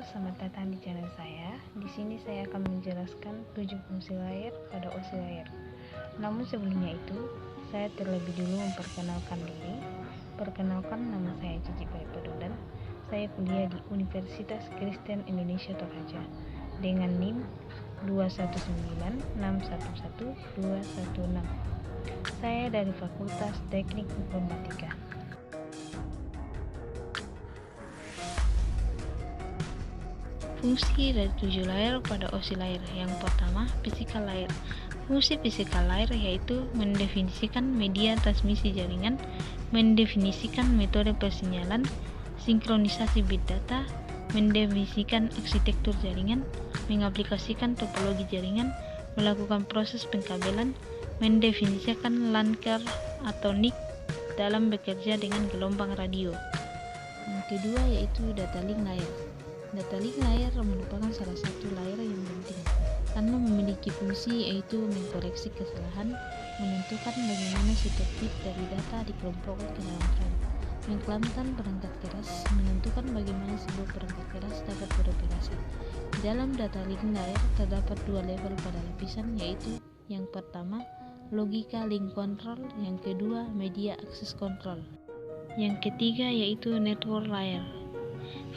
selamat datang di channel saya. Di sini saya akan menjelaskan 7 fungsi layar pada OSI layar. Namun sebelumnya itu, saya terlebih dulu memperkenalkan diri. Perkenalkan, nama saya Cici Paripadudan. Saya kuliah di Universitas Kristen Indonesia Toraja dengan NIM 219611216. Saya dari Fakultas Teknik Informatika. Fungsi dari 7 layar pada OSI layar. Yang pertama, physical layer. Fungsi physical layer yaitu mendefinisikan media transmisi jaringan, mendefinisikan metode persinyalan, sinkronisasi bit data, mendefinisikan arsitektur jaringan, mengaplikasikan topologi jaringan, melakukan proses pengkabelan, mendefinisikan LAN car atau NIC dalam bekerja dengan gelombang radio. Yang kedua yaitu data link layer. Data link layer merupakan salah satu layer yang penting karena memiliki fungsi yaitu mengkoreksi kesalahan, menentukan bagaimana setiap bit dari data dikelompokkan ke dalam frame, mengklaimkan perangkat keras, menentukan bagaimana sebuah perangkat keras dapat beroperasi. Di dalam data link layer terdapat 2 level pada lapisan, yaitu yang pertama logika link control, yang kedua media access control. Yang ketiga yaitu network layer.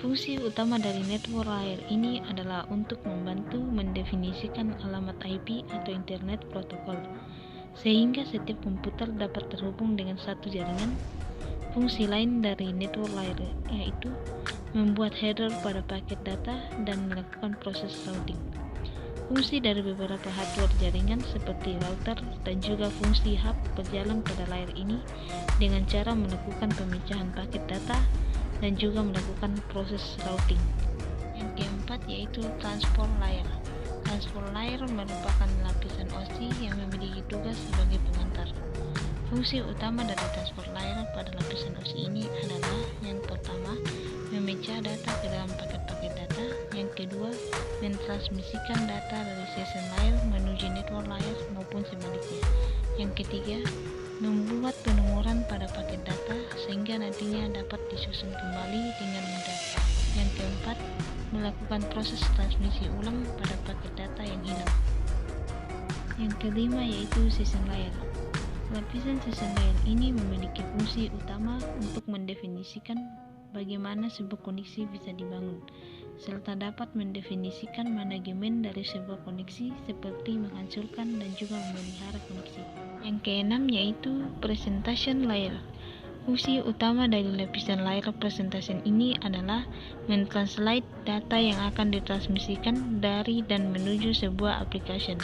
Fungsi utama dari network layer ini adalah untuk membantu mendefinisikan alamat IP atau Internet Protocol, sehingga setiap komputer dapat terhubung dengan satu jaringan. Fungsi lain dari network layer yaitu membuat header pada paket data dan melakukan proses routing. Fungsi dari beberapa hardware jaringan seperti router dan juga fungsi hub berjalan pada layer ini dengan cara melakukan pemecahan paket data dan juga melakukan proses routing. Yang keempat yaitu transport layer. Transport layer merupakan lapisan OSI yang memiliki tugas sebagai pengantar. Fungsi utama dari transport layer pada lapisan OSI ini adalah yang pertama, memecah data ke dalam paket-paket data. Yang kedua, mentransmisikan data dari session layer menuju network layer maupun sebaliknya. Yang ketiga, membuat penomoran pada paket data sehingga nantinya dapat disusun kembali dengan mudah. Yang keempat, melakukan proses transmisi ulang pada paket data yang hilang. Yang kelima yaitu session layer. Lapisan session layer ini memiliki fungsi utama untuk mendefinisikan bagaimana sebuah koneksi bisa dibangun, serta dapat mendefinisikan manajemen dari sebuah koneksi seperti menghancurkan dan juga memelihara koneksi. Yang keenam yaitu presentation layer. Fungsi utama dari lapisan layer presentation ini adalah mentranslate data yang akan ditransmisikan dari dan menuju sebuah application.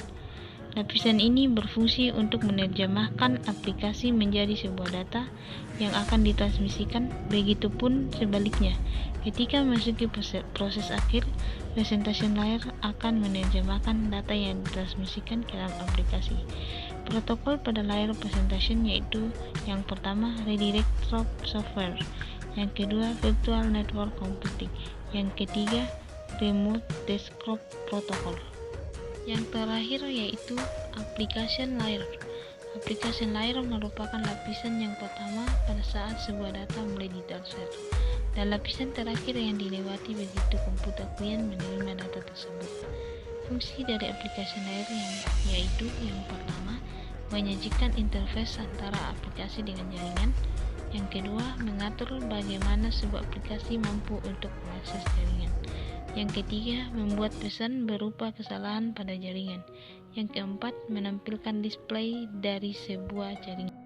Lapisan ini berfungsi untuk menerjemahkan aplikasi menjadi sebuah data yang akan ditransmisikan, begitupun sebaliknya. Ketika memasuki proses akhir, presentation layer akan menerjemahkan data yang ditransmisikan ke dalam aplikasi. Protokol pada layer presentation yaitu yang pertama redirect software, yang kedua virtual network computing, yang ketiga remote desktop protocol. Yang terakhir yaitu application layer. Application layer merupakan lapisan yang pertama pada saat sebuah data mulai ditransfer, dan lapisan terakhir yang dilewati begitu komputer klien menerima data tersebut. Fungsi dari application layer yaitu yang pertama, menyajikan interface antara aplikasi dengan jaringan. Yang kedua, mengatur bagaimana sebuah aplikasi mampu untuk mengakses jaringan. Yang ketiga, membuat pesan berupa kesalahan pada jaringan. Yang keempat, menampilkan display dari sebuah jaringan.